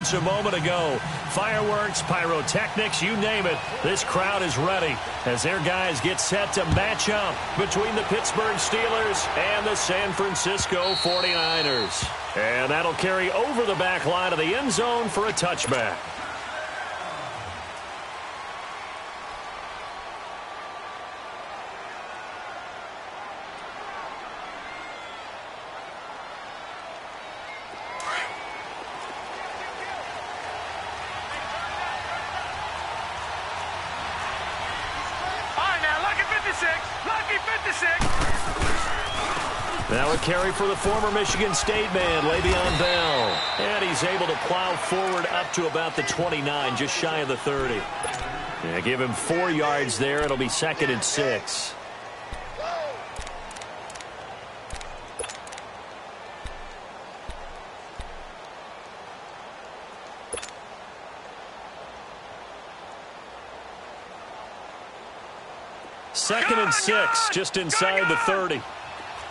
just a moment ago. Fireworks, pyrotechnics, you name it. This crowd is ready as their guys get set to match up between the Pittsburgh Steelers and the San Francisco 49ers. And that'll carry over the back line of the end zone for a touchback. Now a carry for the former Michigan State man, Le'Veon Bell. And he's able to plow forward up to about the 29, just shy of the 30. Yeah, give him 4 yards there. It'll be 2nd and 6. Second and 6, just inside the 30.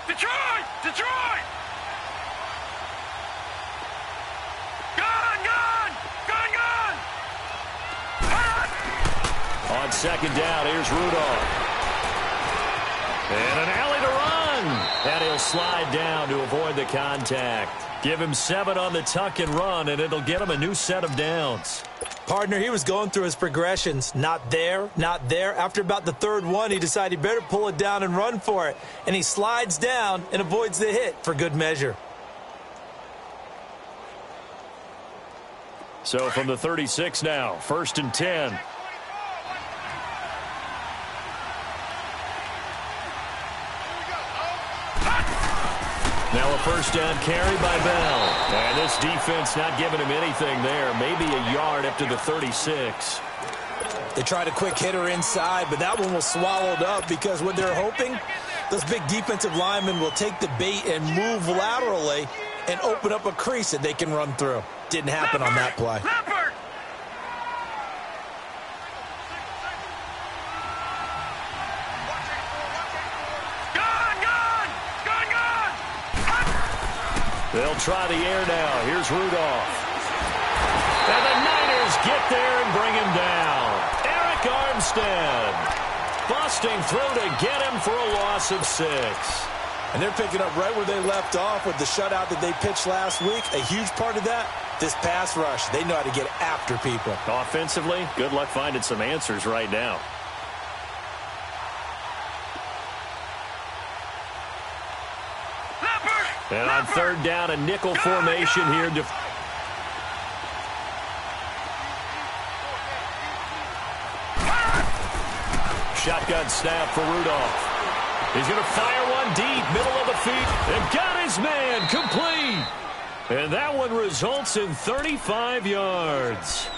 Detroit! Detroit! Gone! On second down, here's Rudolph. And an alley to run. And he'll slide down to avoid the contact. Give him 7 on the tuck and run, and it'll get him a new set of downs. Partner, he was going through his progressions. Not there, not there. After about the 3rd one, he decided he better pull it down and run for it. And he slides down and avoids the hit for good measure. So from the 36 now, 1st and 10. Now a first down carry by Bell. And this defense not giving him anything there. Maybe a yard up to the 36. They tried a quick hitter inside, but that one was swallowed up because what they're hoping, those big defensive linemen will take the bait and move laterally and open up a crease that they can run through. Didn't happen on that play. They'll try the air now. Here's Rudolph. And the Niners get there and bring him down. Eric Armstead busting through to get him for a loss of 6. And they're picking up right where they left off with the shutout that they pitched last week. A huge part of that, this pass rush. They know how to get after people. Offensively, good luck finding some answers right now. And on 3rd down, a nickel formation here. Shotgun snap for Rudolph. He's going to fire one deep, middle of the feet, and got his man complete. And that one results in 35 yards.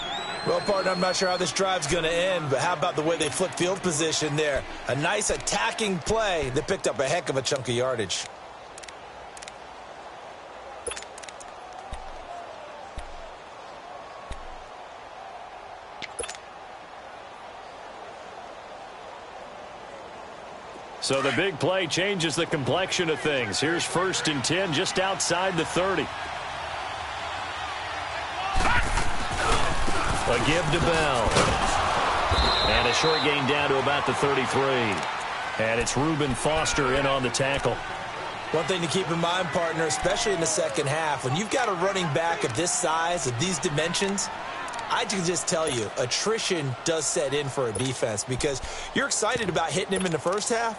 Well, partner, I'm not sure how this drive's going to end, but how about the way they flipped field position there? A nice attacking play that picked up a heck of a chunk of yardage. So the big play changes the complexion of things. Here's 1st and 10 just outside the 30. A give to Bell. And a short gain down to about the 33. And it's Reuben Foster in on the tackle. One thing to keep in mind, partner, especially in the second half, when you've got a running back of this size, of these dimensions, I can just tell you, attrition does set in for a defense because you're excited about hitting him in the first half.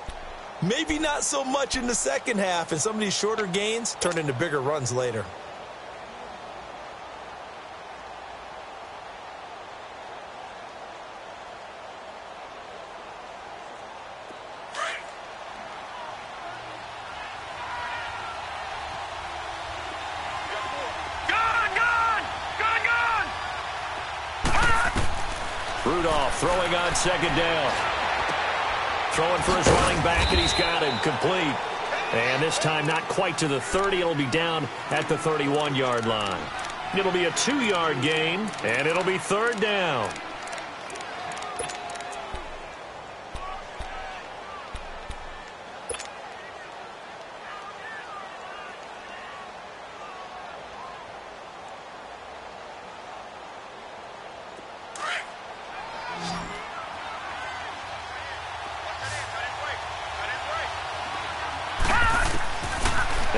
Maybe not so much in the second half, and some of these shorter gains turn into bigger runs later. Rudolph throwing on 2nd down. Throwing for his running back, and he's got him complete. And this time not quite to the 30. It'll be down at the 31-yard line. It'll be a 2-yard gain, and it'll be 3rd down.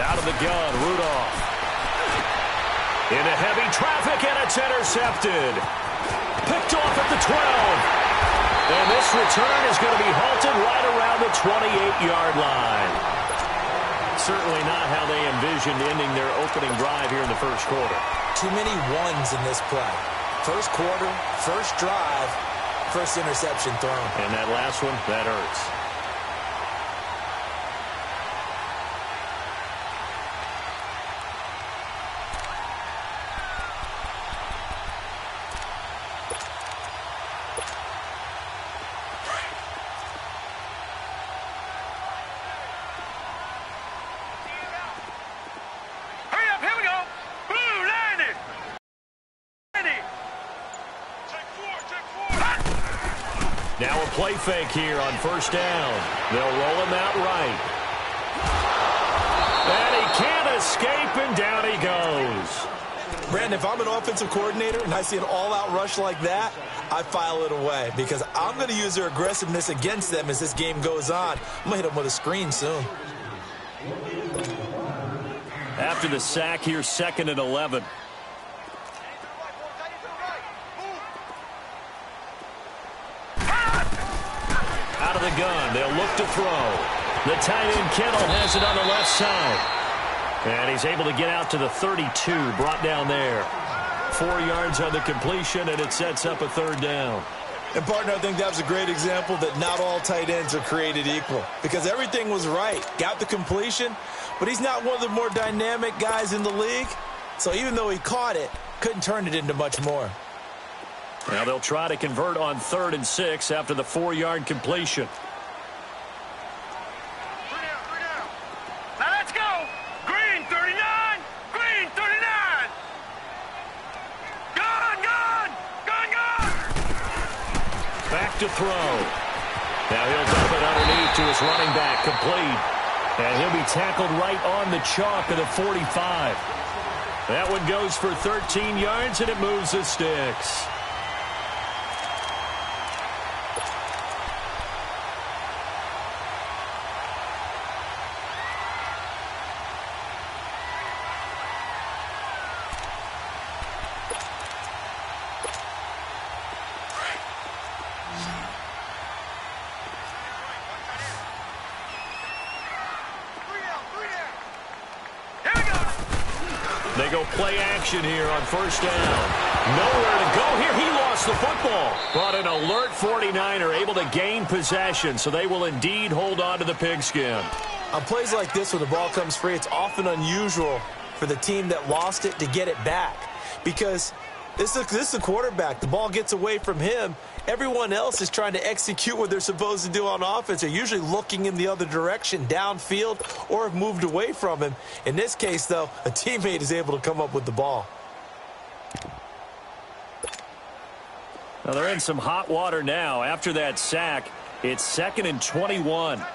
Out of the gun, Rudolph. Into heavy traffic, and it's intercepted. Picked off at the 12. And this return is going to be halted right around the 28-yard line. Certainly not how they envisioned ending their opening drive here in the first quarter. Too many ones in this play. First quarter, first drive, first interception thrown. And that last one, that hurts. Now a play fake here on first down. They'll roll him out right. And he can't escape, and down he goes. Brandon, if I'm an offensive coordinator and I see an all-out rush like that, I file it away because I'm going to use their aggressiveness against them as this game goes on. I'm going to hit them with a screen soon. After the sack here, 2nd and 11. Out of the gun, they'll look to throw. The tight end Kittle has it on the left side. And he's able to get out to the 32, brought down there. 4 yards on the completion, and it sets up a 3rd down. And, partner, I think that was a great example that not all tight ends are created equal because everything was right. Got the completion, but he's not one of the more dynamic guys in the league. So even though he caught it, couldn't turn it into much more. Now they'll try to convert on 3rd and 6 after the 4-yard completion. Now let's go. Green 39. Green 39. Gun. Back to throw. Now he'll dump it underneath to his running back, complete. And he'll be tackled right on the chalk of the 45. That one goes for 13 yards, and it moves the sticks. They go play action here on first down. Nowhere to go here. He lost the football. But an alert 49er able to gain possession, so they will indeed hold on to the pigskin. On plays like this, when the ball comes free, it's often unusual for the team that lost it to get it back because this is the quarterback. The ball gets away from him. Everyone else is trying to execute what they're supposed to do on offense. They're usually looking in the other direction, downfield, or have moved away from him. In this case, though, a teammate is able to come up with the ball. Now they're in some hot water now. After that sack, it's 2nd and 21. Now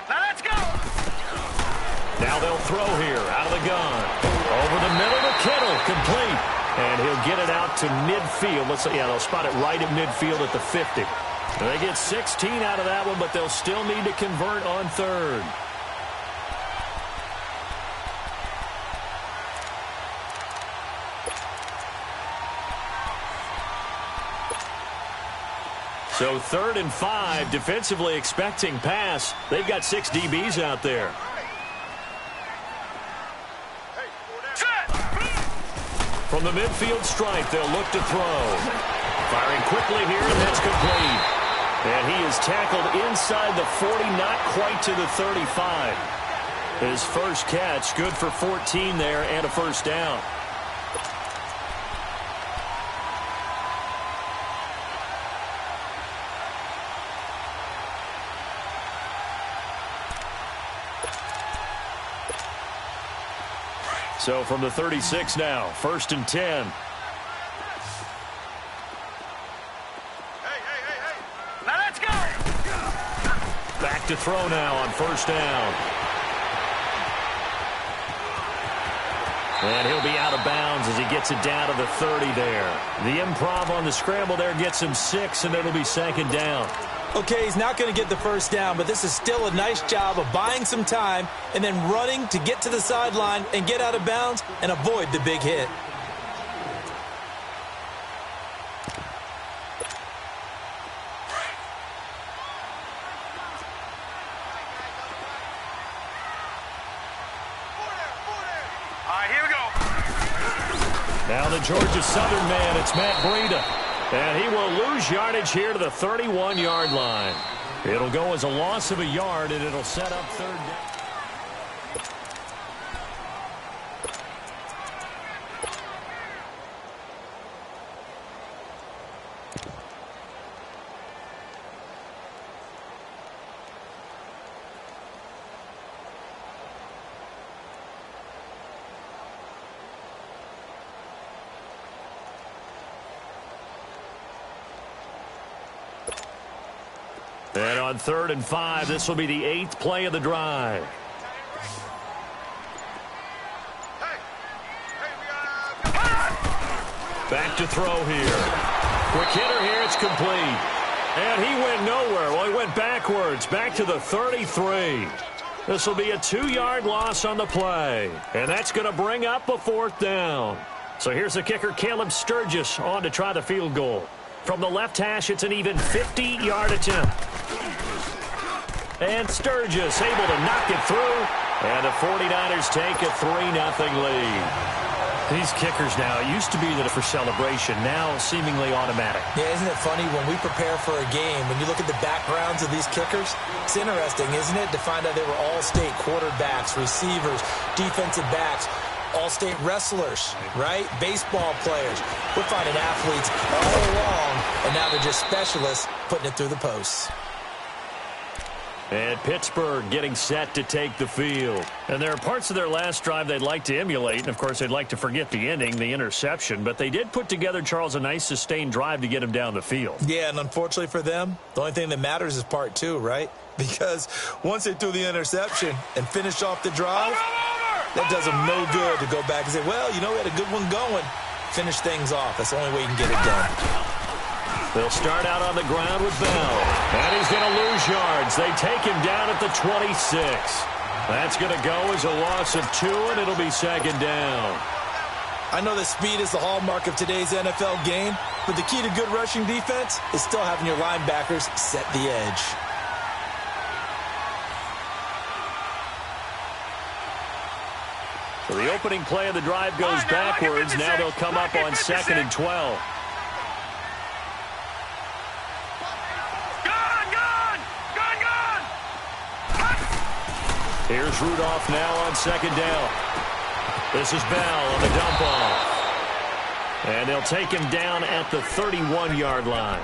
let's go. Now they'll throw here out of the gun. Over the middle to Kittle, complete. And he'll get it out to midfield. They'll spot it right at midfield at the 50. They get 16 out of that one, but they'll still need to convert on 3rd. So 3rd and 5, defensively expecting pass. They've got 6 DBs out there. From the midfield stripe, they'll look to throw. Firing quickly here, and that's complete. And he is tackled inside the 40, not quite to the 35. His first catch, good for 14 there and a first down. So from the 36 now, 1st and 10. Now let's go. Back to throw now on first down. And he'll be out of bounds as he gets it down to the 30 there. The improv on the scramble there gets him 6, and it'll be 2nd down. Okay, he's not going to get the first down, but this is still a nice job of buying some time and then running to get to the sideline and get out of bounds and avoid the big hit. Now the Georgia Southern man, it's Matt Breida. And he will lose yardage here to the 31-yard line. It'll go as a loss of a yard, and it'll set up third down. And on 3rd and 5, this will be the 8th play of the drive. Back to throw here. Quick hitter here, it's complete. And he went nowhere. Well, he went backwards, back to the 33. This will be a 2-yard loss on the play. And that's going to bring up a 4th down. So here's the kicker, Caleb Sturgis, on to try the field goal. From the left hash, it's an even 50-yard attempt. And Sturgis able to knock it through. And the 49ers take a 3-0 lead. These kickers now, it used to be that for celebration, now seemingly automatic. Yeah, isn't it funny when we prepare for a game, when you look at the backgrounds of these kickers, it's interesting, isn't it, to find out they were all-state quarterbacks, receivers, defensive backs, all-state wrestlers, right? Baseball players. We're finding athletes all along, and now they're just specialists putting it through the posts. And Pittsburgh getting set to take the field. And there are parts of their last drive they'd like to emulate. And, of course, they'd like to forget the ending, the interception. But they did put together, Charles, a nice sustained drive to get him down the field. Yeah, and unfortunately for them, the only thing that matters is part 2, right? Because once they threw the interception and finished off the drive, that does them no good to go back and say, well, you know, we had a good one going. Finish things off. That's the only way you can get it done. They'll start out on the ground with Bell. And he's going to lose yards. They take him down at the 26. That's going to go as a loss of 2, and it'll be 2nd down. I know that speed is the hallmark of today's NFL game, but the key to good rushing defense is still having your linebackers set the edge. So the opening play of the drive goes backwards. Now they'll come up on 2nd and 12. Here's Rudolph now on 2nd down. This is Bell on the dump off. And they'll take him down at the 31-yard line.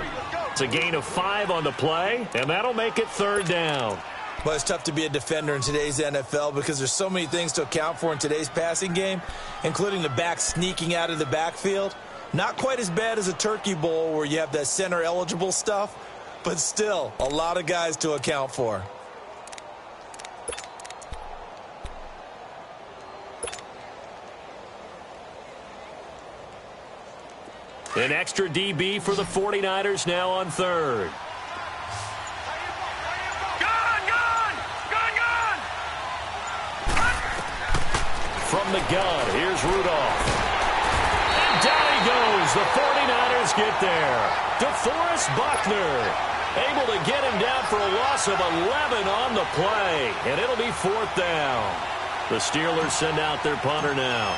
It's a gain of 5 on the play, and that'll make it 3rd down. Well, it's tough to be a defender in today's NFL because there's so many things to account for in today's passing game, including the back sneaking out of the backfield. Not quite as bad as a turkey bowl where you have that center-eligible stuff, but still a lot of guys to account for. An extra DB for the 49ers now on 3rd. From the gun, here's Rudolph. And down he goes. The 49ers get there. DeForest Buckner able to get him down for a loss of 11 on the play. And it'll be 4th down. The Steelers send out their punter now.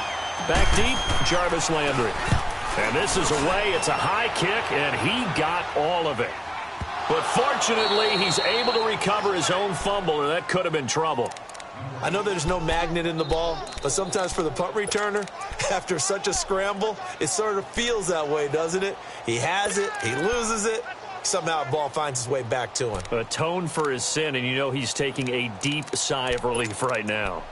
Back deep, Jarvis Landry. And this is away. It's a high kick, and he got all of it. But fortunately, he's able to recover his own fumble, or that could have been trouble. I know there's no magnet in the ball, but sometimes for the punt returner, after such a scramble, it sort of feels that way, doesn't it? He has it, he loses it, somehow the ball finds its way back to him. Atone for his sin, and you know he's taking a deep sigh of relief right now.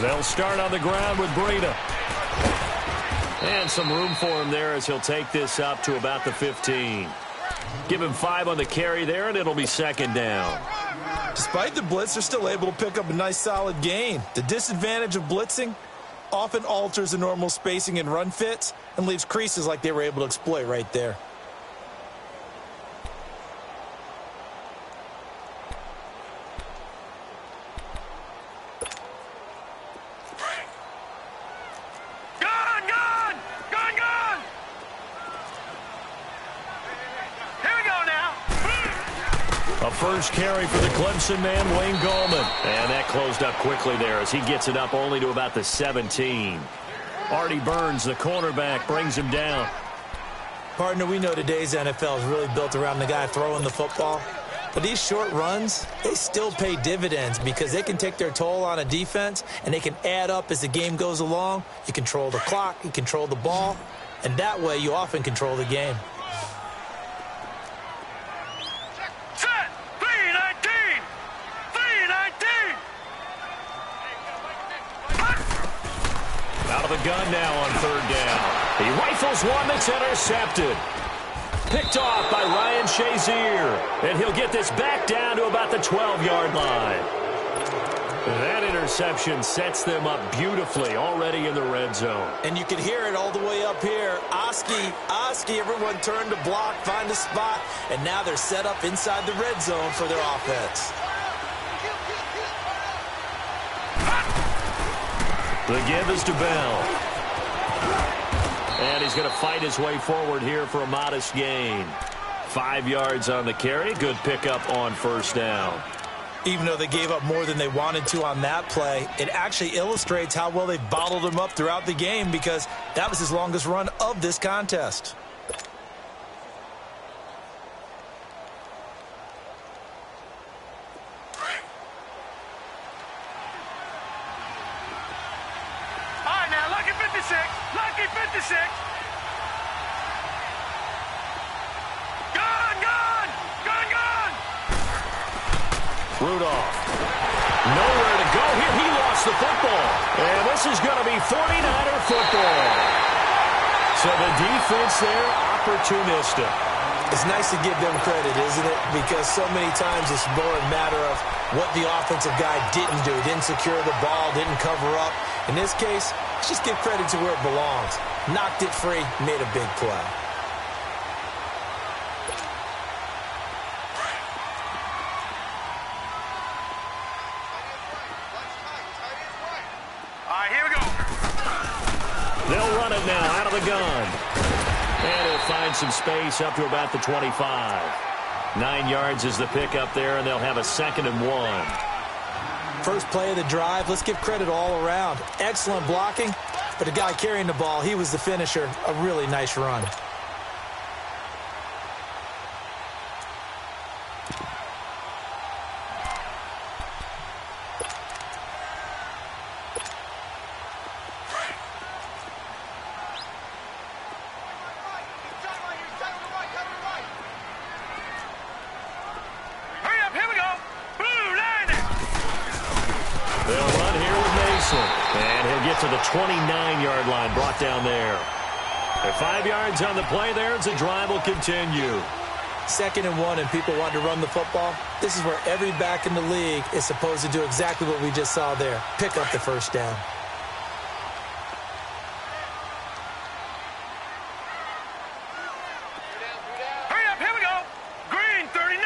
They'll start on the ground with Breida. And some room for him there as he'll take this up to about the 15. Give him 5 on the carry there, and it'll be second down. Despite the blitz, they're still able to pick up a nice solid gain. The disadvantage of blitzing often alters the normal spacing and run fits and leaves creases like they were able to exploit right there. First carry for the Clemson man, Wayne Gallman. And that closed up quickly there as he gets it up only to about the 17. Artie Burns, the cornerback, brings him down. Partner, we know today's NFL is really built around the guy throwing the football. But these short runs, they still pay dividends because they can take their toll on a defense and they can add up as the game goes along. You control the clock, you control the ball, and that way you often control the game. Out of the gun now on third down. He rifles one that's intercepted. Picked off by Ryan Shazier. And he'll get this back down to about the 12-yard line. That interception sets them up beautifully already in the red zone. And you can hear it all the way up here. Oski, everyone turned to block, find a spot, and now they're set up inside the red zone for their offense. The give is to Bell. And he's going to fight his way forward here for a modest gain. 5 yards on the carry. Good pickup on first down. Even though they gave up more than they wanted to on that play, it actually illustrates how well they bottled him up throughout the game because that was his longest run of this contest. Lucky 56. Gone. Rudolph. Nowhere to go here. He lost the football. And this is going to be 49er football. So the defense there, opportunistic. It's nice to give them credit, isn't it? Because so many times it's more a matter of what the offensive guy didn't do. Didn't secure the ball, didn't cover up. In this case, let's just give credit to where it belongs. Knocked it free, made a big play. All right, here we go. They'll run it now out of the gun. And he'll find some space up to about the 25. 9 yards is the pickup there, and they'll have a 2nd and 1. First play of the drive, let's give credit all around. Excellent blocking, but the guy carrying the ball, he was the finisher. A really nice run. And he'll get to the 29-yard line, brought down there. At 5 yards on the play there, as the drive will continue. 2nd and 1, and people want to run the football. This is where every back in the league is supposed to do exactly what we just saw there. Pick up the first down. Hurry up, here we go. Green 39.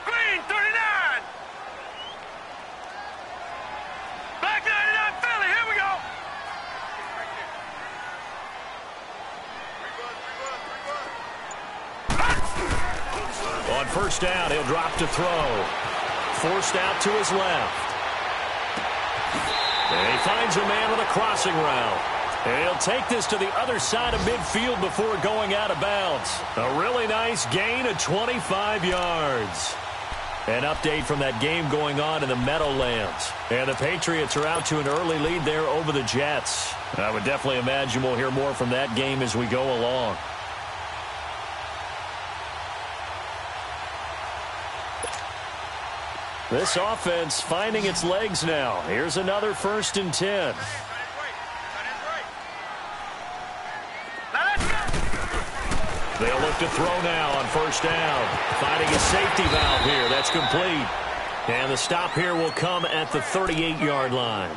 Green 39. Black 99 Philly, here we go. On first down, he'll drop to throw. Forced out to his left. And he finds a man with a crossing route. And he'll take this to the other side of midfield before going out of bounds. A really nice gain of 25 yards. An update from that game going on in the Meadowlands. And the Patriots are out to an early lead there over the Jets. I would definitely imagine we'll hear more from that game as we go along. This offense finding its legs now. Here's another 1st and 10. They'll look to throw now on 1st down. Finding a safety valve here. That's complete. And the stop here will come at the 38-yard line.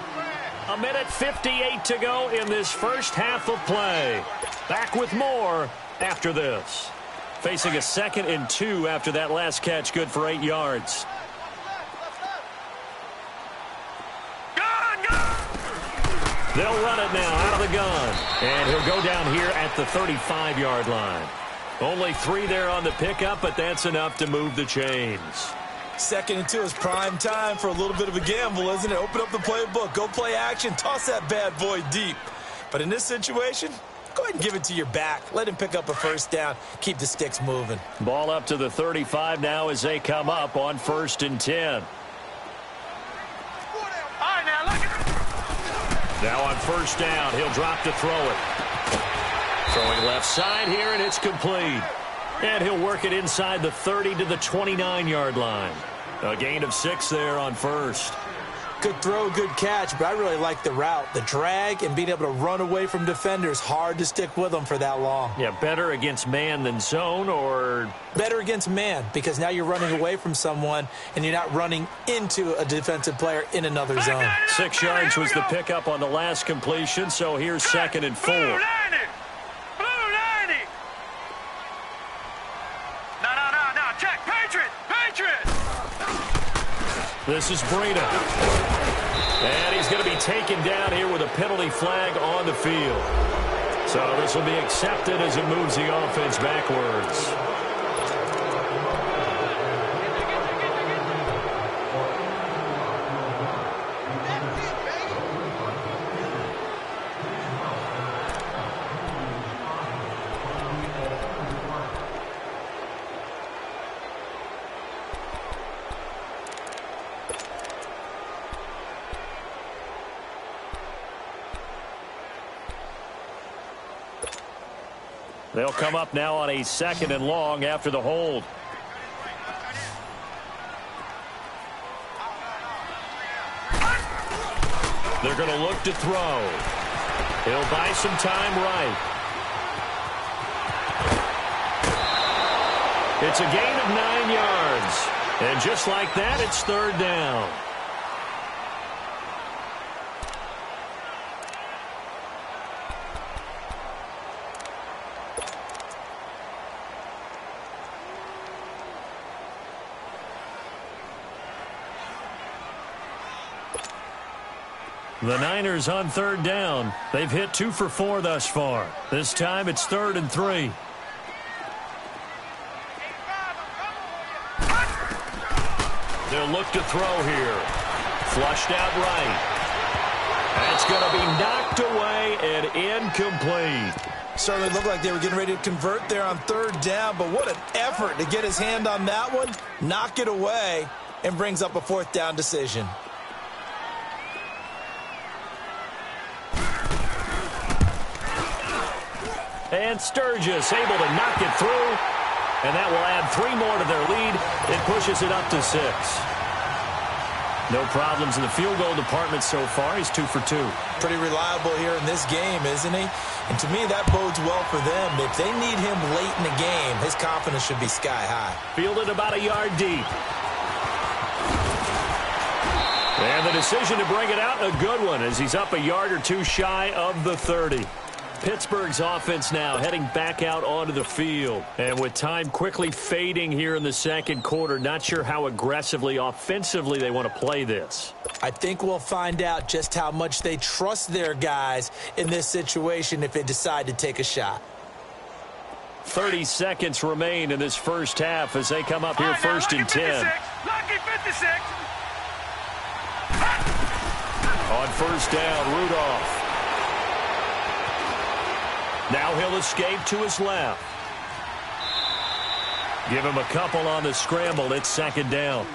1:58 to go in this first half of play. Back with more after this. Facing a 2nd and 2 after that last catch, good for 8 yards. They'll run it now out of the gun. And he'll go down here at the 35-yard line. Only 3 there on the pickup, but that's enough to move the chains. 2nd and 2 is prime time for a little bit of a gamble, isn't it? Open up the playbook, go play action, toss that bad boy deep. But in this situation, go ahead and give it to your back. Let him pick up a 1st down. Keep the sticks moving. Ball up to the 35 now as they come up on 1st and 10. Now on 1st down, he'll drop to throw it. Throwing left side here, and it's complete. And he'll work it inside the 30 to the 29-yard line. A gain of 6 there on 1st. Good throw, good catch, but I really like the route. The drag and being able to run away from defenders, hard to stick with them for that long. Yeah, better against man than zone, or? Better against man, because now you're running away from someone and you're not running into a defensive player in another zone. 6 yards was the pickup on the last completion, so here's 2nd and 4. No. Check. Patriot. This is Breida. And he's going to be taken down here with a penalty flag on the field. So this will be accepted as it moves the offense backwards. They'll come up now on a 2nd and long after the hold. They're going to look to throw. He'll buy some time right. It's a gain of 9 yards. And just like that, it's 3rd down. The Niners on 3rd down. They've hit 2 for 4 thus far. This time it's 3rd and 3. They'll look to throw here. Flushed out right. That's going to be knocked away and incomplete. Certainly looked like they were getting ready to convert there on 3rd down, but what an effort to get his hand on that one, knock it away, and brings up a 4th down decision. And Sturgis able to knock it through. And that will add 3 more to their lead. It pushes it up to 6. No problems in the field goal department so far. He's 2 for 2. Pretty reliable here in this game, isn't he? And to me, that bodes well for them. If they need him late in the game, his confidence should be sky high. Fielded about a yard deep. And the decision to bring it out, a good one, as he's up a yard or 2 shy of the 30. Pittsburgh's offense now heading back out onto the field. And with time quickly fading here in the 2nd quarter, not sure how aggressively, offensively they want to play this. I think we'll find out just how much they trust their guys in this situation if they decide to take a shot. 30 seconds remain in this first half as they come up here 1st and 10. Lucky 56. On 1st down, Rudolph. Now he'll escape to his left. Give him a couple on the scramble. It's 2nd down.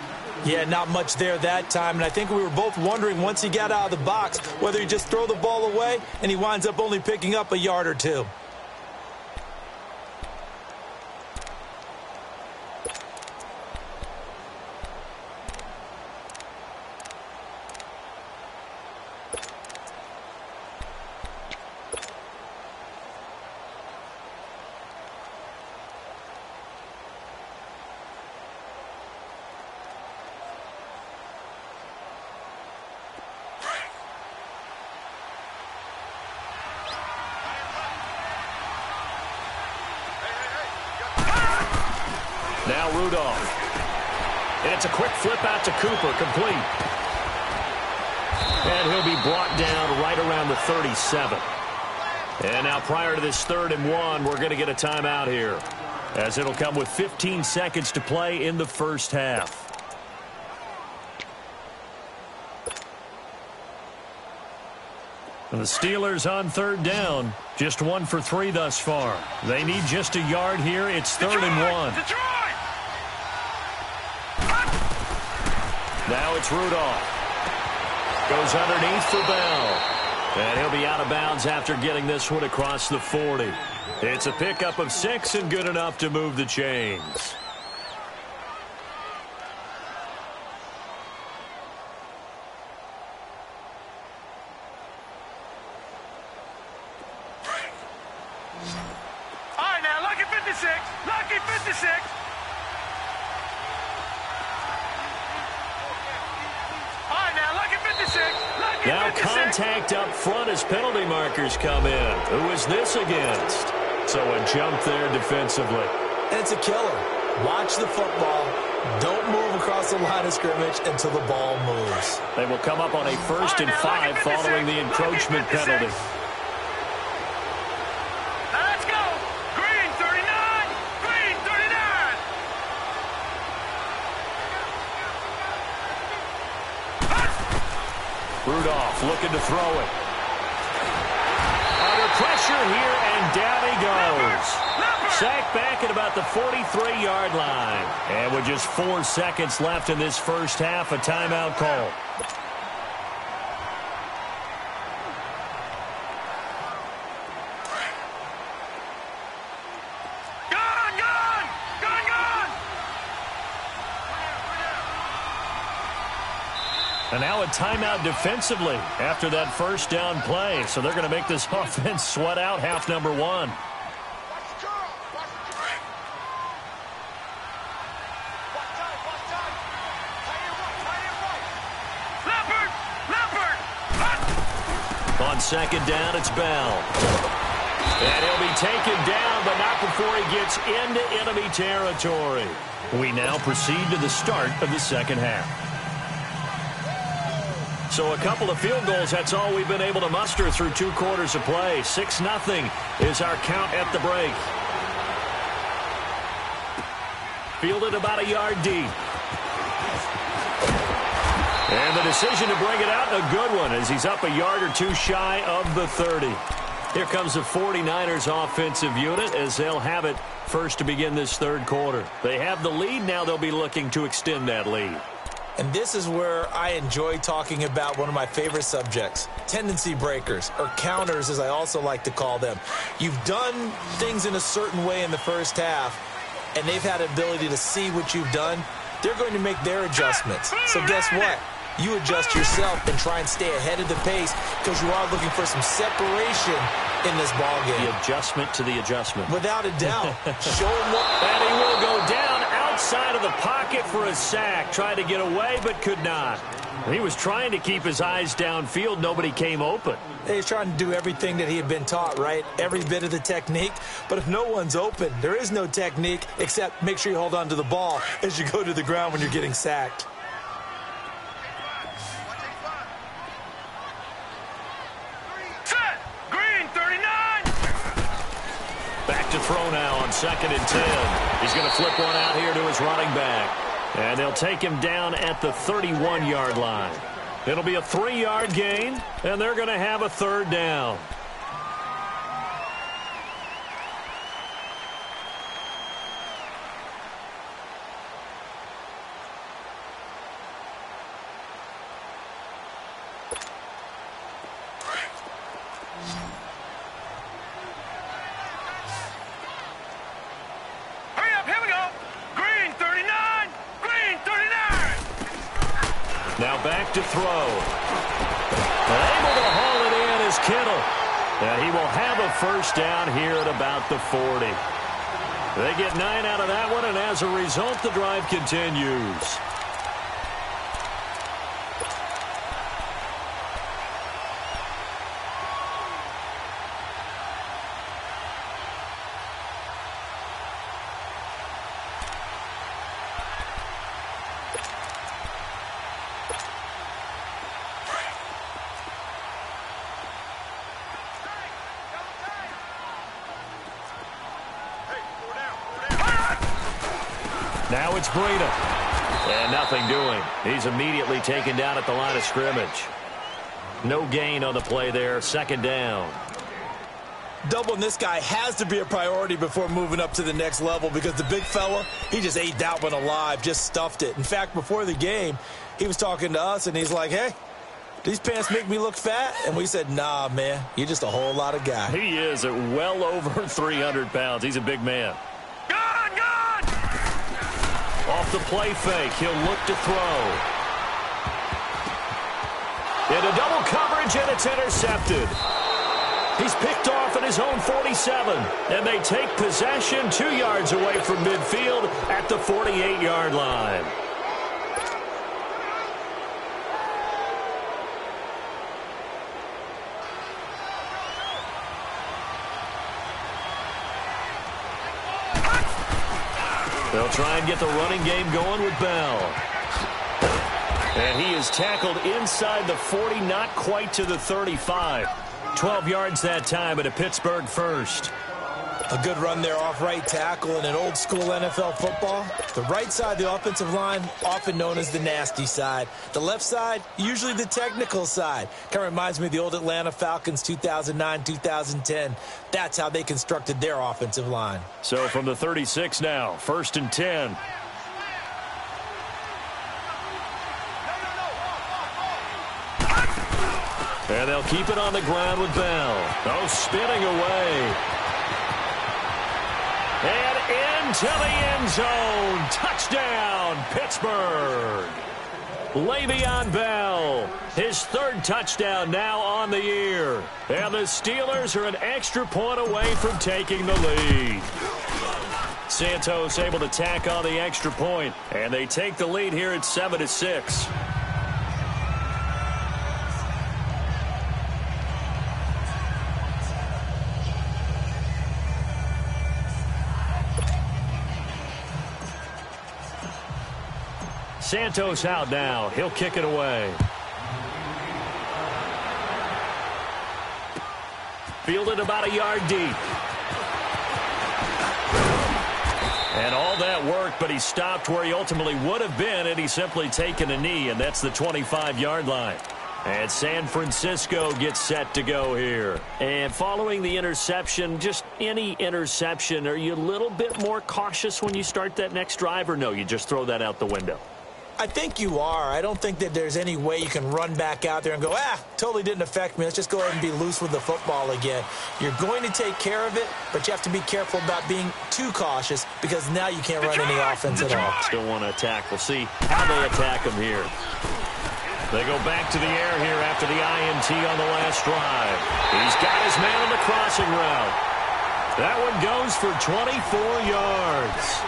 Yeah, not much there that time. And I think we were both wondering once he got out of the box whether he just throw the ball away and he winds up only picking up a yard or 2. now Rudolph. And it's a quick flip out to Cooper, complete. And he'll be brought down right around the 37. And now prior to this 3rd and 1, we're going to get a timeout here, as it'll come with 15 seconds to play in the first half. And the Steelers on 3rd down, just 1 for 3 thus far. They need just a yard here. It's 3rd and 1. Detroit! Now it's Rudolph. Goes underneath for Bell. And he'll be out of bounds after getting this one across the 40. It's a pickup of 6 and good enough to move the chains. All right, now, lucky 56. Lucky 56. All right, now, lucky 56. Lucky Now 56. contact up front as penalty markers come in. Who is this against? So a jump there defensively. And it's a killer. Watch the football. Don't move across the line of scrimmage until the ball moves. They will come up on a 1st and 5 following the encroachment penalty. Now let's go. Green 39. Green 39. Rudolph looking to throw it. Under pressure here, and down he goes. Sacked back at about the 43-yard line. And with just 4 seconds left in this first half, a timeout call. Gone, gone. Gone, gone. And now a timeout defensively after that first down play. So they're going to make this offense sweat out half number 1. Leopard. Leopard. On 2nd down, it's Bell. And he'll be taken down, but not before he gets into enemy territory. We now proceed to the start of the second half. So a couple of field goals, that's all we've been able to muster through 2 quarters of play. 6-0 is our count at the break. Fielded about a yard deep. And the decision to bring it out, a good one, as he's up a yard or 2 shy of the 30. Here comes the 49ers offensive unit as they'll have it first to begin this 3rd quarter. They have the lead. Now they'll be looking to extend that lead. And this is where I enjoy talking about one of my favorite subjects, tendency breakers, or counters as I also like to call them. You've done things in a certain way in the first half, and they've had the ability to see what you've done. They're going to make their adjustments. So guess what? You adjust yourself and try and stay ahead of the pace because you are looking for some separation in this ballgame. The adjustment to the adjustment. Without a doubt. Show him what... And he will go down outside of the pocket for a sack. Tried to get away, but could not. He was trying to keep his eyes downfield. Nobody came open. He's trying to do everything that he had been taught, right? Every bit of the technique. But if no one's open, there is no technique except make sure you hold on to the ball as you go to the ground when you're getting sacked. Set. Green 39. Back to throw now on 2nd and 10. He's going to flip one out here to his running back. And they'll take him down at the 31-yard line. It'll be a 3-yard gain, and they're going to have a 3rd down. Hurry up, here we go. Green 39. Green 39. Now back to throw. Able to haul it in is Kittle. And he will have a first down here at about the 40. They get 9 out of that one, and as a result, the drive continues. Now it's Breida. And nothing doing. He's immediately taken down at the line of scrimmage. No gain on the play there. Second down. Doubling this guy has to be a priority before moving up to the next level because the big fella, he just ate that one alive, just stuffed it. In fact, before the game, he was talking to us, and he's like, hey, these pants make me look fat? And we said, nah, man, you're just a whole lot of guy. He is at well over 300 pounds. He's a big man. Gone, gone! Off the play fake, he'll look to throw. Into double coverage, and it's intercepted. He's picked off at his own 47, and they take possession 2 yards away from midfield at the 48-yard line. They'll try and get the running game going with Bell. And he is tackled inside the 40, not quite to the 35. 12 yards that time at a Pittsburgh first. A good run there off right tackle in an old school NFL football. The right side of the offensive line, often known as the nasty side. The left side, usually the technical side. Kind of reminds me of the old Atlanta Falcons 2009-2010. That's how they constructed their offensive line. So from the 36 now, 1st and 10. And they'll keep it on the ground with Bell. Oh, spinning away. And into the end zone. Touchdown, Pittsburgh. Le'Veon Bell, his 3rd touchdown now on the year. And the Steelers are an extra point away from taking the lead. Santos able to tack on the extra point, and they take the lead here at 7-6. Santos out now. He'll kick it away. Fielded about a yard deep. And all that worked, but he stopped where he ultimately would have been had he simply taken a knee, and that's the 25-yard line. And San Francisco gets set to go here. And following the interception, just any interception, are you a little bit more cautious when you start that next drive, or no, you just throw that out the window? I think you are. I don't think that there's any way you can run back out there and go, totally didn't affect me. Let's just go ahead and be loose with the football again. You're going to take care of it, but you have to be careful about being too cautious because now you can't run any offense at all. Still want to attack. We'll see how they attack him here. They go back to the air here after the INT on the last drive. He's got his man on the crossing route. That one goes for 24 yards.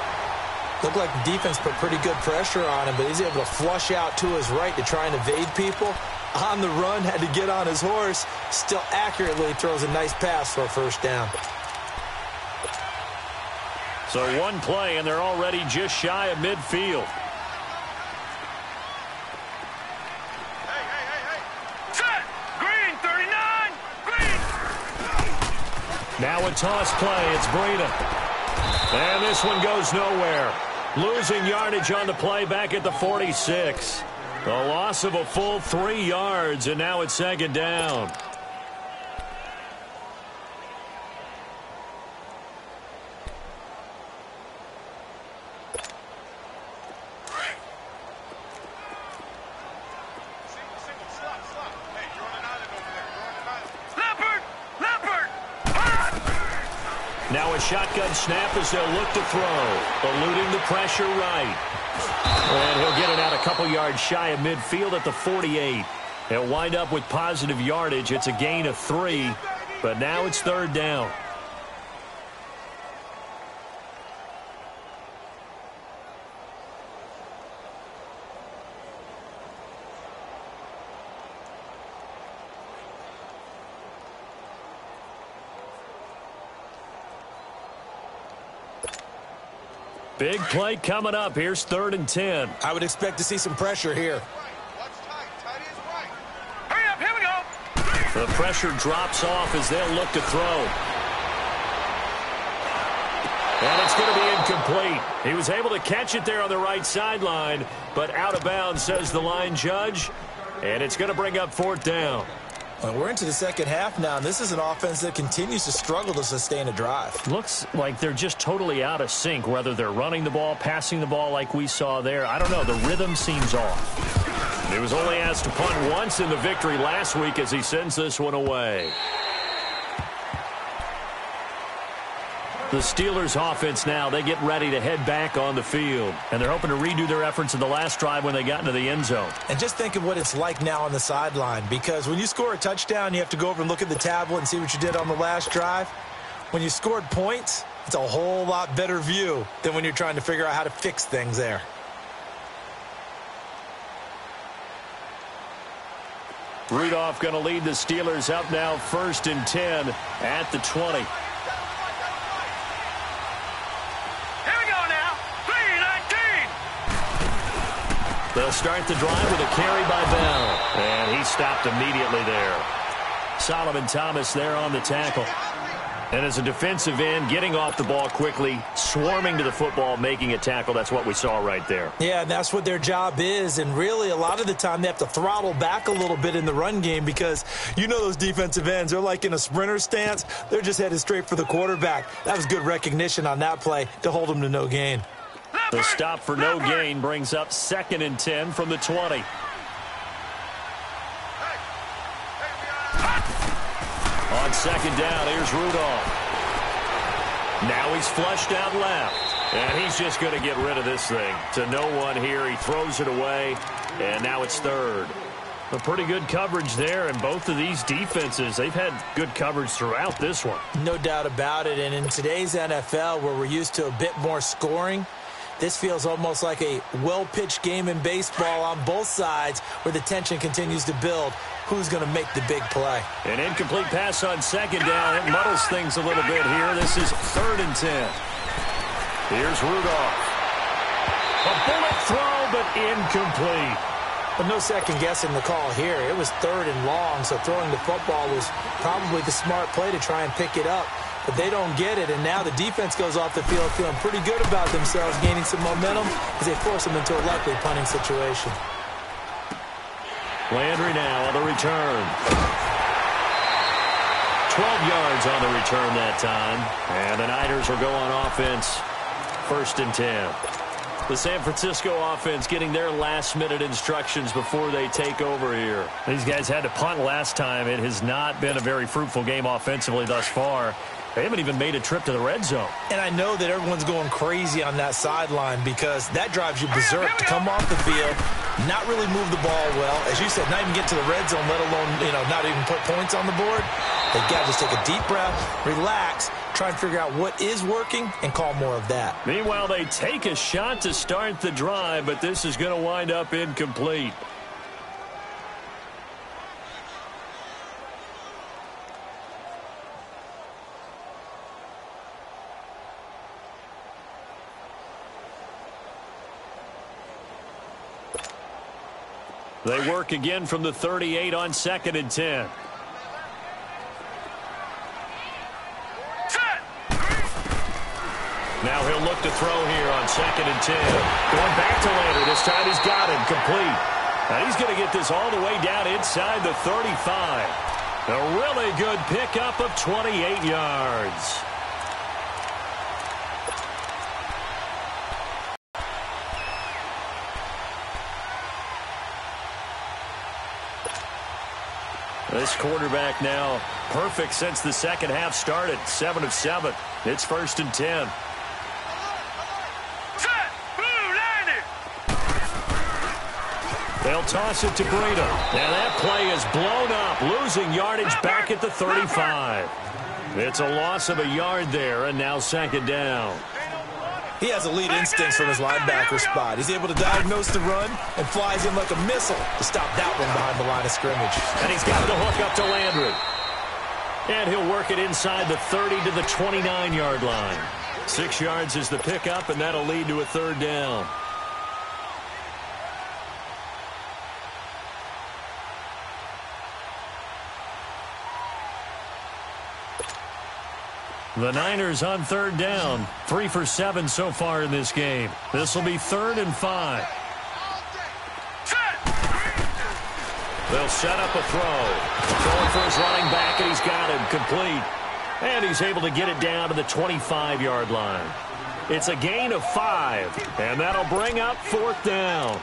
Looked like the defense put pretty good pressure on him, but he's able to flush out to his right to try and evade people. On the run, had to get on his horse. Still accurately throws a nice pass for a first down. So one play, and they're already just shy of midfield. Set! Green, 39! Green! Now a toss play. It's Breida. And this one goes nowhere. Losing yardage on the play back at the 46. The loss of a full 3 yards, and now it's 2nd down. Now a shotgun snap as they'll look to throw. Eluding the pressure right. And he'll get it out a couple yards shy of midfield at the 48. They'll wind up with positive yardage. It's a gain of 3, but now it's 3rd down. Big play coming up. Here's 3rd and 10. I would expect to see some pressure here. Hurry up, here we go! The pressure drops off as they'll look to throw. And it's going to be incomplete. He was able to catch it there on the right sideline, but out of bounds, says the line judge. And it's going to bring up 4th down. Well, we're into the second half now, and this is an offense that continues to struggle to sustain a drive. Looks like they're just totally out of sync, whether they're running the ball, passing the ball like we saw there. I don't know. The rhythm seems off. He was only asked to punt once in the victory last week as he sends this one away. The Steelers offense now, they get ready to head back on the field. And they're hoping to redo their efforts in the last drive when they got into the end zone. And just think of what it's like now on the sideline, because when you score a touchdown, you have to go over and look at the tablet and see what you did on the last drive. When you scored points, it's a whole lot better view than when you're trying to figure out how to fix things there. Rudolph going to lead the Steelers up now 1st and 10 at the 20. They'll start the drive with a carry by Bell. And he stopped immediately there. Solomon Thomas there on the tackle. And as a defensive end, getting off the ball quickly, swarming to the football, making a tackle. That's what we saw right there. Yeah, and that's what their job is. And really, a lot of the time, they have to throttle back a little bit in the run game because you know those defensive ends, they're like in a sprinter stance. They're just headed straight for the quarterback. That was good recognition on that play to hold them to no gain. The stop for no gain brings up 2nd and 10 from the 20. On 2nd down, here's Rudolph. Now he's flushed out left. And he's just going to get rid of this thing. To no one here. He throws it away. And now it's 3rd. A pretty good coverage there, and both of these defenses, they've had good coverage throughout this one. No doubt about it. And in today's NFL, where we're used to a bit more scoring, this feels almost like a well-pitched game in baseball on both sides where the tension continues to build. Who's going to make the big play? An incomplete pass on 2nd down. It muddles things a little bit here. This is 3rd and 10. Here's Rudolph. A bullet throw, but incomplete. But no second-guessing the call here. It was 3rd and long, so throwing the football was probably the smart play to try and pick it up. But they don't get it, and now the defense goes off the field feeling pretty good about themselves, gaining some momentum as they force them into a likely punting situation. Landry now on the return. 12 yards on the return that time. And the Niners will go on offense. 1st and 10. The San Francisco offense getting their last-minute instructions before they take over here. These guys had to punt last time. It has not been a very fruitful game offensively thus far. They haven't even made a trip to the red zone. And I know that everyone's going crazy on that sideline because that drives you berserk to come off the field, not really move the ball well. As you said, not even get to the red zone, let alone, not even put points on the board. They've got to just take a deep breath, relax, try and figure out what is working and call more of that. Meanwhile, they take a shot to start the drive, but this is going to wind up incomplete. They work again from the 38 on 2nd and 10. Now he'll look to throw here on 2nd and 10. Going back to Landry. This time he's got him complete. And he's going to get this all the way down inside the 35. A really good pickup of 28 yards. This quarterback now perfect since the second half started. 7 of 7. It's 1st and 10. They'll toss it to Breida. Now that play is blown up, losing yardage back at the 35. It's a loss of a yard there, and now 2nd down. He has elite instincts from his linebacker spot. He's able to diagnose the run and flies in like a missile to stop that one behind the line of scrimmage. And he's got the hook up to Landry. And he'll work it inside the 30 to the 29-yard line. 6 yards is the pickup, and that'll lead to a 3rd down. The Niners on third down. 3 for 7 so far in this game. This will be 3rd and 5. They'll set up a throw. Throwing for his running back, and he's got him complete. And he's able to get it down to the 25-yard line. It's a gain of 5, and that'll bring up 4th down.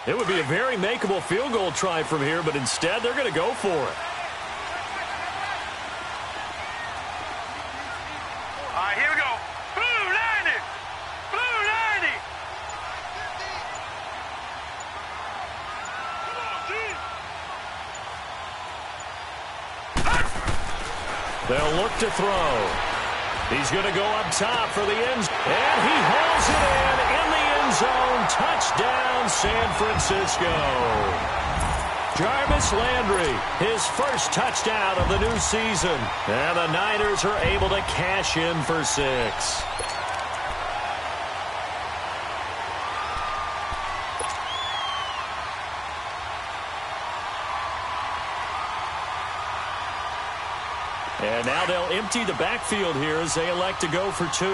It would be a very makeable field goal try from here, but instead they're going to go for it. All right, here we go. Blue 90. Blue 90. They'll look to throw. He's going to go up top for the end, and he hauls it in the end zone. Touchdown, San Francisco. Jarvis Landry, his first touchdown of the new season. And the Niners are able to cash in for 6. And now they'll empty the backfield here as they elect to go for 2.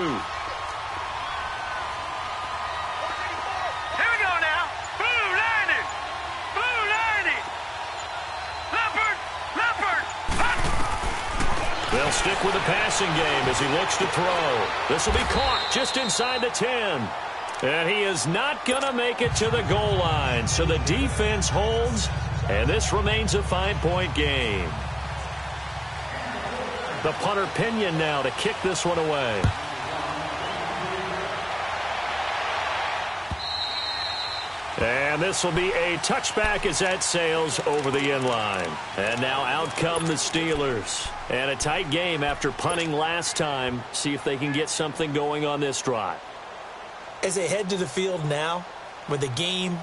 Here we go now. Blue 90. Blue 90. Leopard. Leopard. They'll stick with the passing game as he looks to throw. This will be caught just inside the 10. And he is not going to make it to the goal line. So the defense holds, and this remains a 5-point game. The punter Pinion now to kick this one away. And this will be a touchback as that sails over the end line. And now out come the Steelers. And a tight game after punting last time. See if they can get something going on this drive. As they head to the field now, with the game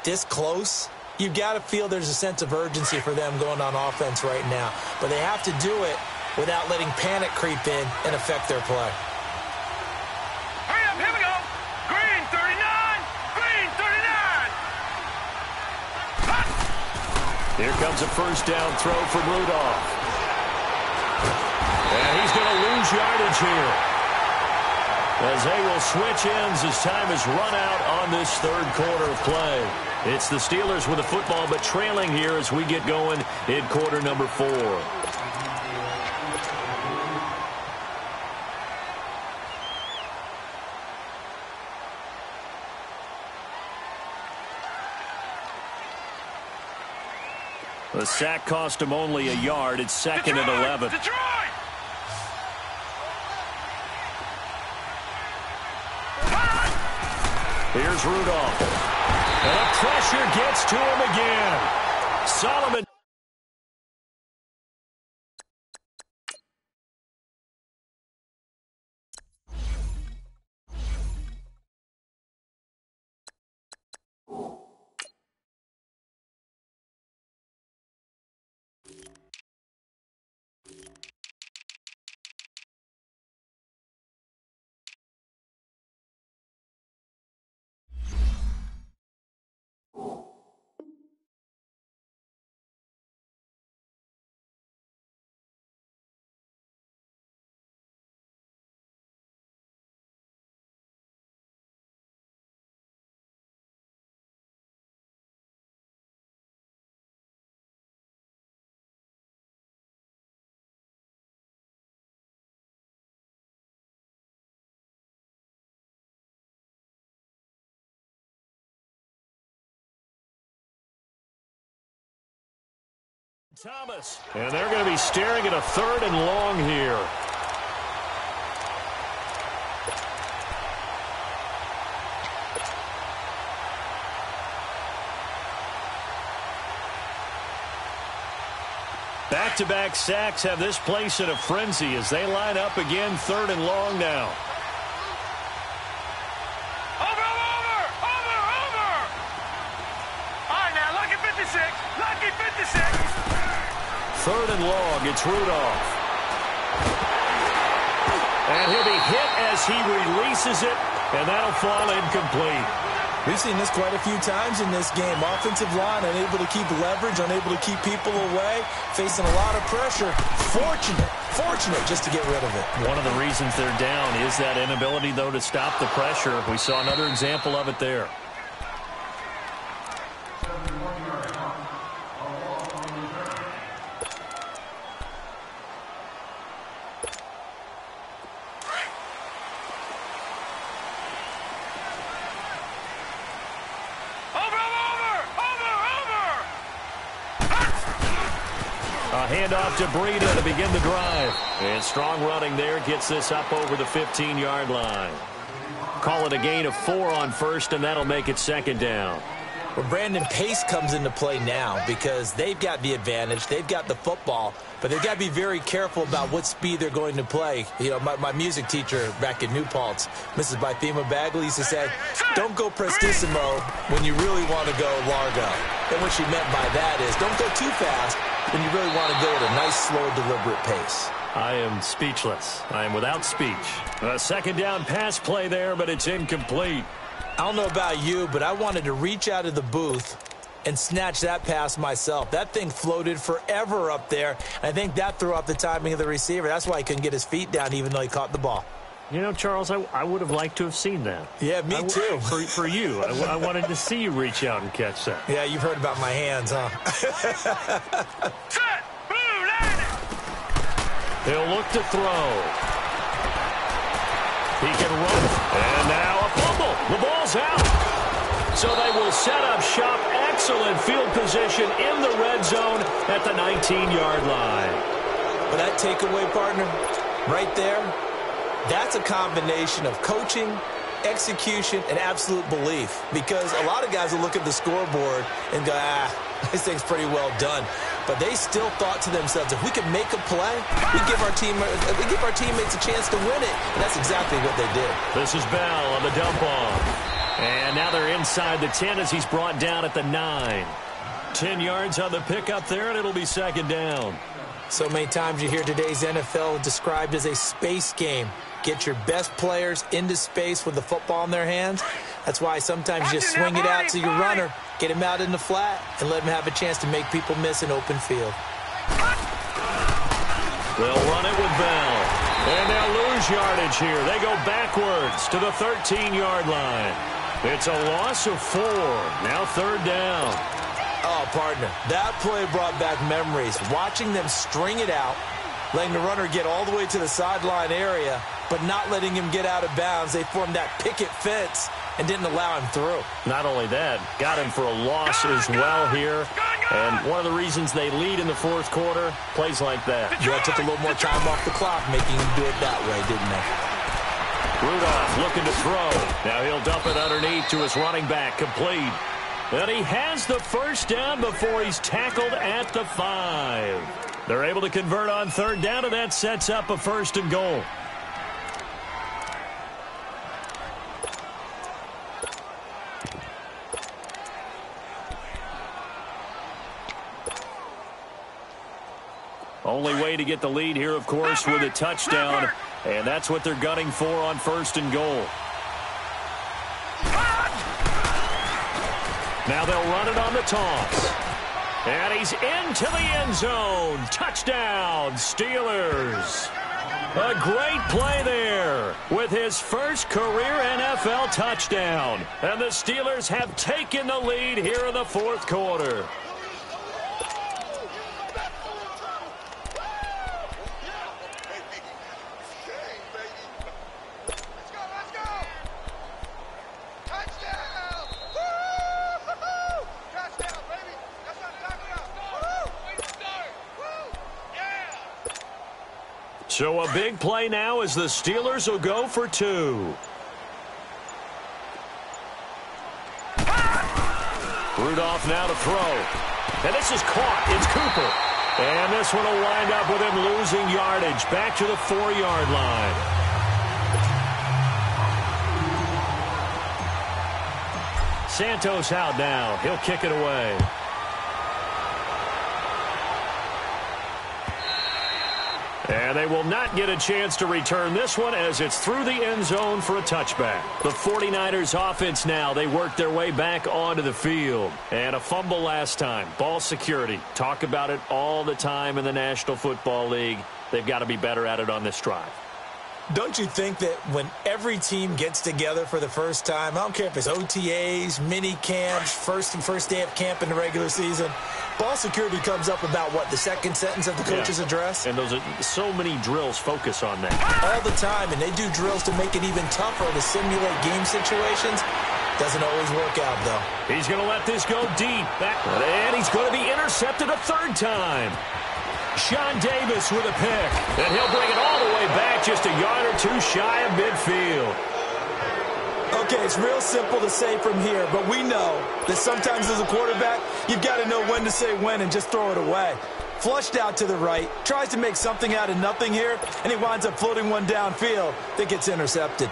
this close, you've got to feel there's a sense of urgency for them going on offense right now. But they have to do it without letting panic creep in and affect their play. Hurry up, here we go. Green 39. Green 39. Here comes a first down throw from Rudolph. And he's going to lose yardage here, as they will switch ends as time is run out on this third quarter of play. It's the Steelers with the football, but trailing here as we get going in quarter number 4. The sack cost him only a yard. It's 2nd and 11. Detroit! Here's Rudolph. And the pressure gets to him again. Solomon. Thomas. And they're going to be staring at a 3rd and long here. Back-to-back sacks have this place in a frenzy as they line up again 3rd and long now. Over! All right, now, lucky 56. Lucky 56. 3rd and long, it's Rudolph. And he'll be hit as he releases it, and that'll fall incomplete. We've seen this quite a few times in this game. Offensive line unable to keep leverage, unable to keep people away, facing a lot of pressure. Fortunate just to get rid of it. One of the reasons they're down is that inability, though, to stop the pressure. We saw another example of it there. Handoff to Breida to begin the drive. And strong running there gets this up over the 15-yard line. Call it a gain of 4 on first, and that'll make it second down. Well, Brandon, pace comes into play now because they've got the advantage. They've got the football, but they've got to be very careful about what speed they're going to play. You know, my music teacher back in New Paltz, Mrs. Bythema Bagley, used to say, don't go prestissimo when you really want to go largo. And what she meant by that is don't go too fast when you really want to go at a nice, slow, deliberate pace. I am speechless. I am without speech. A second down pass play there, but it's incomplete. I don't know about you, but I wanted to reach out of the booth and snatch that pass myself. That thing floated forever up there. I think that threw off the timing of the receiver. That's why he couldn't get his feet down even though he caught the ball. You know, Charles, I would have liked to have seen that. Yeah, me too. For you. I wanted to see you reach out and catch that. Yeah, you've heard about my hands, huh? Set! Blue, landing! He'll look to throw. He can run. And now a fumble. The ball's out. So they will set up shop. Excellent field position in the red zone at the 19-yard line. But that takeaway, partner, right there, that's a combination of coaching, execution, and absolute belief. Because a lot of guys will look at the scoreboard and go, this thing's pretty well done. But they still thought to themselves, if we can make a play, we give our teammates a chance to win it. And that's exactly what they did. This is Bell on the dump off. And now they're inside the 10 as he's brought down at the 9. 10 yards on the pickup there, and it'll be second down. So many times you hear today's NFL described as a space game. Get your best players into space with the football in their hands. That's why sometimes you just swing it out to your runner, get him out in the flat, and let him have a chance to make people miss an open field. They'll run it with Bell. And they'll lose yardage here. They go backwards to the 13-yard line. It's a loss of 4. Now third down. Oh, partner, that play brought back memories. Watching them string it out, letting the runner get all the way to the sideline area, but not letting him get out of bounds. They formed that picket fence and didn't allow him through. Not only that, got him for a loss as well here. And one of the reasons they lead in the fourth quarter, plays like that. Yeah, took a little more time off the clock, making him do it that way, didn't they? Rudolph looking to throw. Now he'll dump it underneath to his running back, complete. And he has the first down before he's tackled at the 5. They're able to convert on third down, and that sets up a first and goal. Only way to get the lead here, of course, with a touchdown. And that's what they're gunning for on first and goal. Now they'll run it on the toss. And he's into the end zone. Touchdown, Steelers. A great play there with his first career NFL touchdown. And the Steelers have taken the lead here in the fourth quarter. So a big play now as the Steelers will go for 2. Rudolph now to throw. And this is caught. It's Cooper. And this one will wind up with him losing yardage back to the 4-yard line. Santos out now. He'll kick it away. And they will not get a chance to return this one as it's through the end zone for a touchback. The 49ers offense now, they work their way back onto the field. And a fumble last time. Ball security. Talk about it all the time in the National Football League. They've got to be better at it on this drive. Don't you think that when every team gets together for the first time, I don't care if it's OTAs, mini camps, first day of camp in the regular season, ball security comes up about, what, the second sentence of the coach's address? And those are so many drills focus on that. All the time, and they do drills to make it even tougher to simulate game situations. Doesn't always work out, though. He's going to let this go deep. And he's going to be intercepted a third time. Sean Davis with a pick. And he'll bring it all the way back just a yard or two shy of midfield. Okay, it's real simple to say from here, but we know that sometimes as a quarterback, you've got to know when to say when and just throw it away. Flushed out to the right, tries to make something out of nothing here, and he winds up floating one downfield that gets intercepted.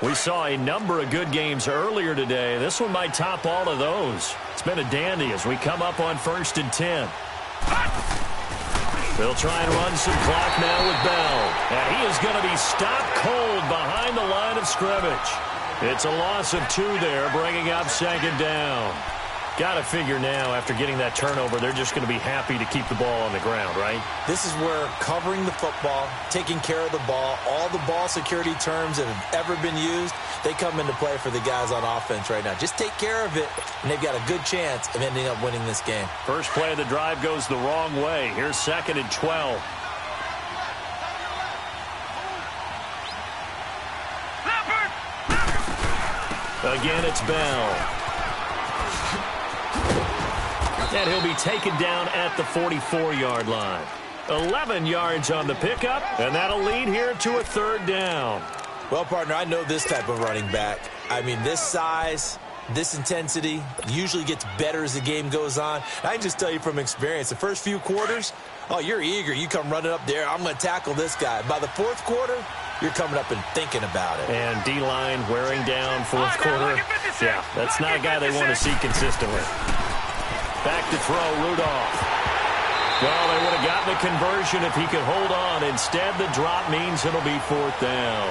We saw a number of good games earlier today. This one might top all of those. It's been a dandy as we come up on 1st and 10. They'll try and run some clock now with Bell. And he is going to be stopped cold behind the line of scrimmage. It's a loss of 2 there, bringing up 2nd down. Got to figure now, after getting that turnover, they're just going to be happy to keep the ball on the ground, right? This is where covering the football, taking care of the ball, all the ball security terms that have ever been used, they come into play for the guys on offense right now. Just take care of it, and they've got a good chance of ending up winning this game. First play of the drive goes the wrong way. Here's 2nd and 12. Again, it's Bell. And he'll be taken down at the 44-yard line. 11 yards on the pickup, and that'll lead here to a 3rd down. Well, partner, I know this type of running back. I mean, this size, this intensity usually gets better as the game goes on. I can just tell you from experience, the first few quarters, oh, you're eager. You come running up there, I'm going to tackle this guy. By the 4th quarter, you're coming up and thinking about it. And D-line wearing down 4th quarter. Yeah, that's not a guy they want to see consistently. Back to throw, Rudolph. Well, they would have gotten the conversion if he could hold on. Instead, the drop means it'll be 4th down.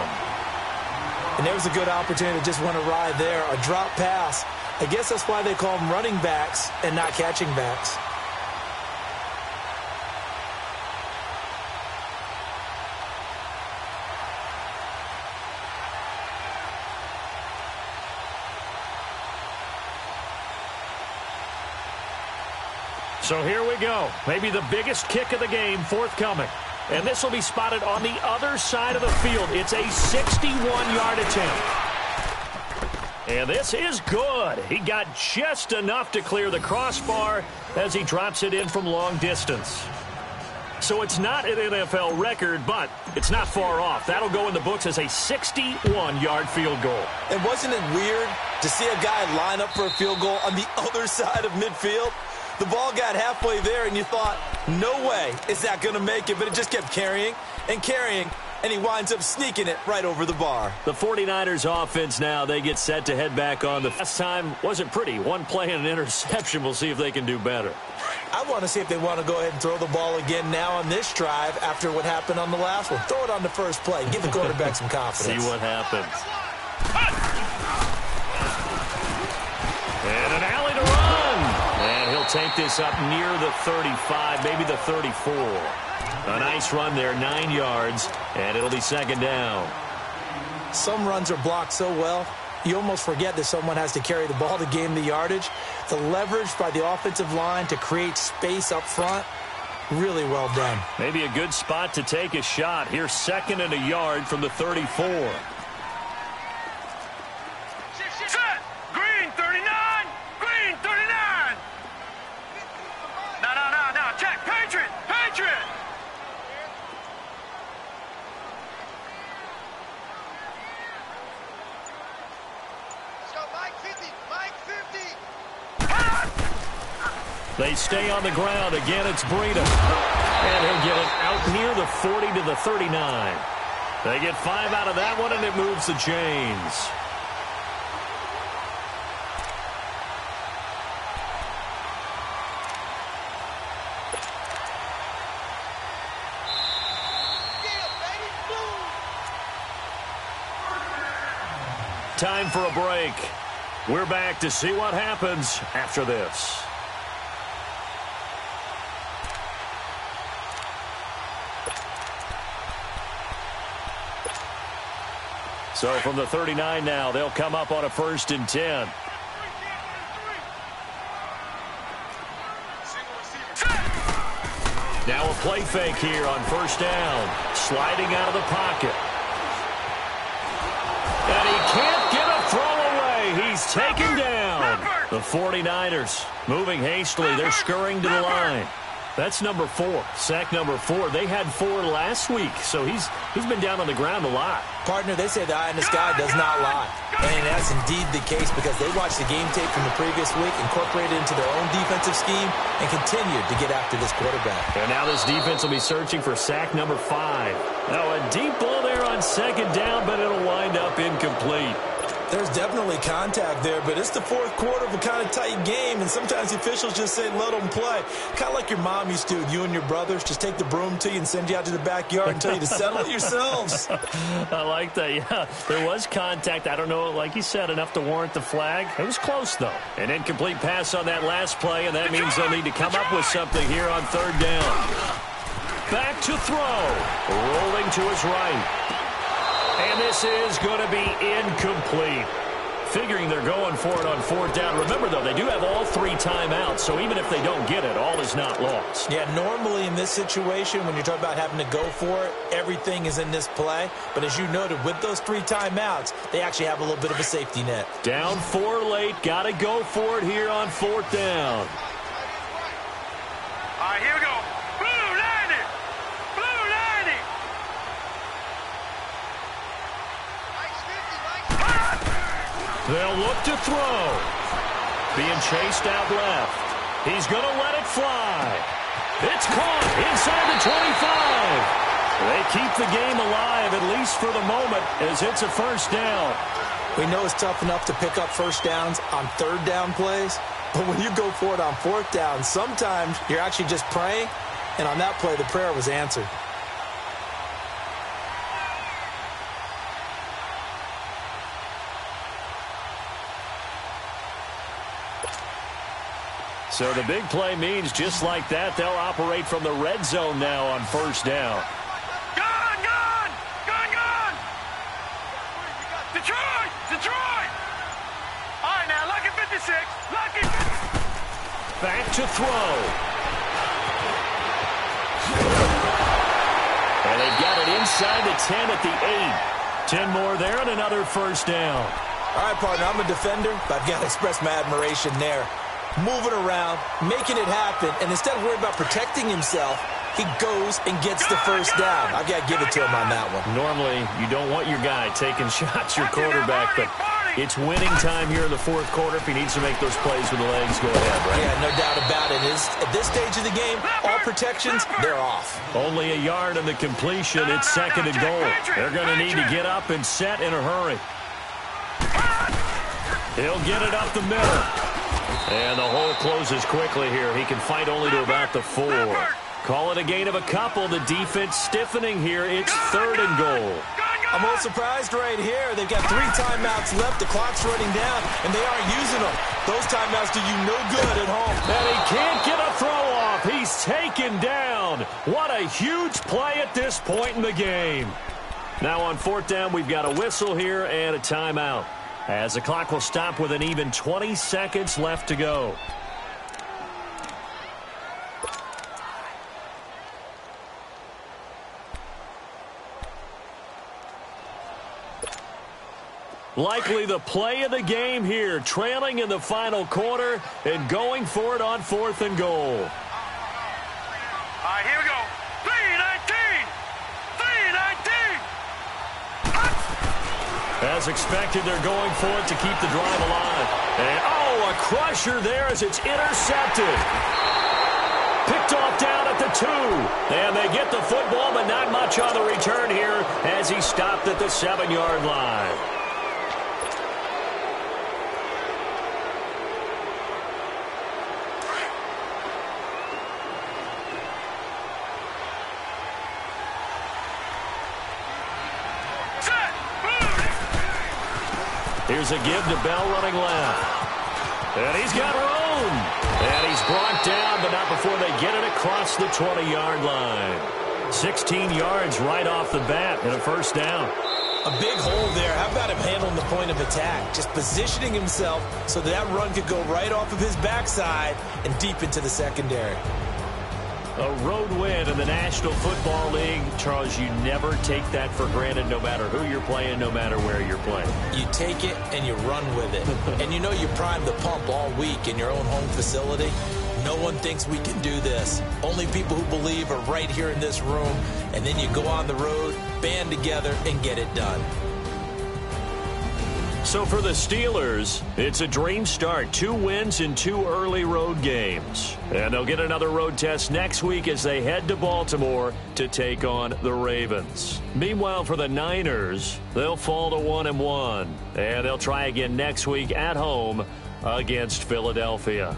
And there was a good opportunity to just want to ride there. A drop pass. I guess that's why they call them running backs and not catching backs. So here we go. Maybe the biggest kick of the game forthcoming. And this will be spotted on the other side of the field. It's a 61-yard attempt. And this is good. He got just enough to clear the crossbar as he drops it in from long distance. So it's not an NFL record, but it's not far off. That'll go in the books as a 61-yard field goal. And wasn't it weird to see a guy line up for a field goal on the other side of midfield? The ball got halfway there, and you thought, no way is that going to make it. But it just kept carrying and carrying, and he winds up sneaking it right over the bar. The 49ers offense now, they get set to head back on. The last time wasn't pretty. One play and an interception. We'll see if they can do better. I want to see if they want to go ahead and throw the ball again now on this drive after what happened on the last one. Throw it on the first play. Give the quarterback some confidence. See what happens. And an alley to run. And he'll take this up near the 35, maybe the 34. A nice run there, 9 yards, and it'll be 2nd down. Some runs are blocked so well, you almost forget that someone has to carry the ball to gain the yardage. The leverage by the offensive line to create space up front, really well done. Maybe a good spot to take a shot. Here's 2nd and a yard from the 34. Set! Green 39! Green 39! No. Check. Patriot! Patriot! They stay on the ground. Again, it's Breida. And he'll get it out near the 40 to the 39. They get 5 out of that one, and it moves the chains. Time for a break. We're back to see what happens after this. So from the 39 now, they'll come up on a 1st and 10. Now a play fake here on 1st down. Sliding out of the pocket. And he can't get a throw away. He's taken down. The 49ers moving hastily. They're scurrying to the line. That's number 4. Sack number 4. They had 4 last week, so he's been down on the ground a lot. Partner, they say the eye in the sky does not lie. And that's indeed the case because they watched the game tape from the previous week, incorporated it into their own defensive scheme, and continued to get after this quarterback. And now this defense will be searching for sack number 5. Now a deep ball there on 2nd down, but it'll wind up incomplete. There's definitely contact there, but it's the 4th quarter of a kind of tight game, and sometimes the officials just say, let them play. Kind of like your mom used to, you and your brothers, just take the broom to you and send you out to the backyard and tell you to settle it yourselves. I like that, yeah. There was contact. I don't know, like you said, enough to warrant the flag. It was close, though. An incomplete pass on that last play, and that means they'll need to come up with something here on 3rd down. Back to throw. Rolling to his right. And this is going to be incomplete. Figuring they're going for it on 4th down. Remember, though, they do have all 3 timeouts, so even if they don't get it, all is not lost. Yeah, normally in this situation, when you're talking about having to go for it, everything is in this play. But as you noted, with those 3 timeouts, they actually have a little bit of a safety net. Down 4 late. Got to go for it here on 4th down. All right, here we go. They'll look to throw. Being chased out left. He's going to let it fly. It's caught inside the 25. They keep the game alive, at least for the moment, as it's a 1st down. We know it's tough enough to pick up 1st downs on 3rd down plays, but when you go for it on 4th down, sometimes you're actually just praying, and on that play, the prayer was answered. So the big play means just like that, they'll operate from the red zone now on 1st down. Gone! Detroit! All right, now, lucky 56. Lucky 56. Back to throw. And they've got it inside the 10 at the 8. 10 more there and another 1st down. All right, partner, I'm a defender, but I've got to express my admiration there. Moving around, making it happen, and instead of worrying about protecting himself, he goes and gets the 1st down. I've got to give it to him on that one. Normally, you don't want your guy taking shots, your quarterback, but it's winning time here in the 4th quarter. If he needs to make those plays with the legs, go ahead, right? Yeah, no doubt about it. At this stage of the game, all protections, they're off. Only a yard in the completion. It's 2nd and goal. They're going to need to get up and set in a hurry. He'll get it up the middle. And the hole closes quickly here. He can fight only to about the 4. Call it a gain of a couple. The defense stiffening here. It's 3rd and goal. I'm a little surprised right here. They've got 3 timeouts left. The clock's running down, and they aren't using them. Those timeouts do you no good at home. And he can't get a throw off. He's taken down. What a huge play at this point in the game. Now on 4th down, we've got a whistle here and a timeout, as the clock will stop with an even 20 seconds left to go. Likely the play of the game here, trailing in the final quarter and going for it on 4th and goal. All right, here we go. 3-19. As expected, they're going for it to keep the drive alive. And, oh, a crusher there as it's intercepted. Picked off down at the 2. And they get the football, but not much on the return here as he stopped at the 7-yard line. Here's a give to Bell running left. And he's got room. And he's brought down, but not before they get it across the 20-yard line. 16 yards right off the bat and a first down. A big hole there. How about him handling the point of attack? Just positioning himself so that run could go right off of his backside and deep into the secondary. A road win in the National Football League. Charles, you never take that for granted no matter who you're playing, no matter where you're playing. You take it and you run with it. And you know you primed the pump all week in your own home facility. No one thinks we can do this. Only people who believe are right here in this room. And then you go on the road, band together, and get it done. So for the Steelers, it's a dream start. 2 wins in 2 early road games. And they'll get another road test next week as they head to Baltimore to take on the Ravens. Meanwhile, for the Niners, they'll fall to 1-1. And they'll try again next week at home against Philadelphia.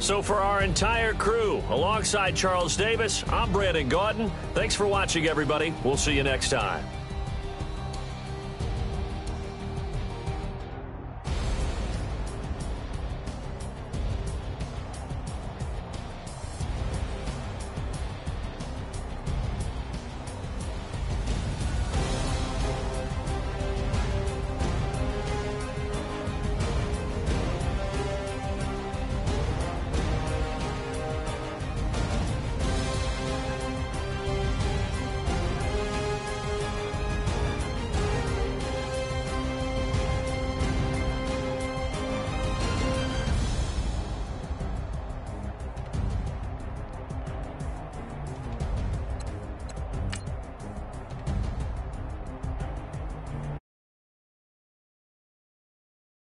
So for our entire crew, alongside Charles Davis, I'm Brandon Gaudin. Thanks for watching, everybody. We'll see you next time.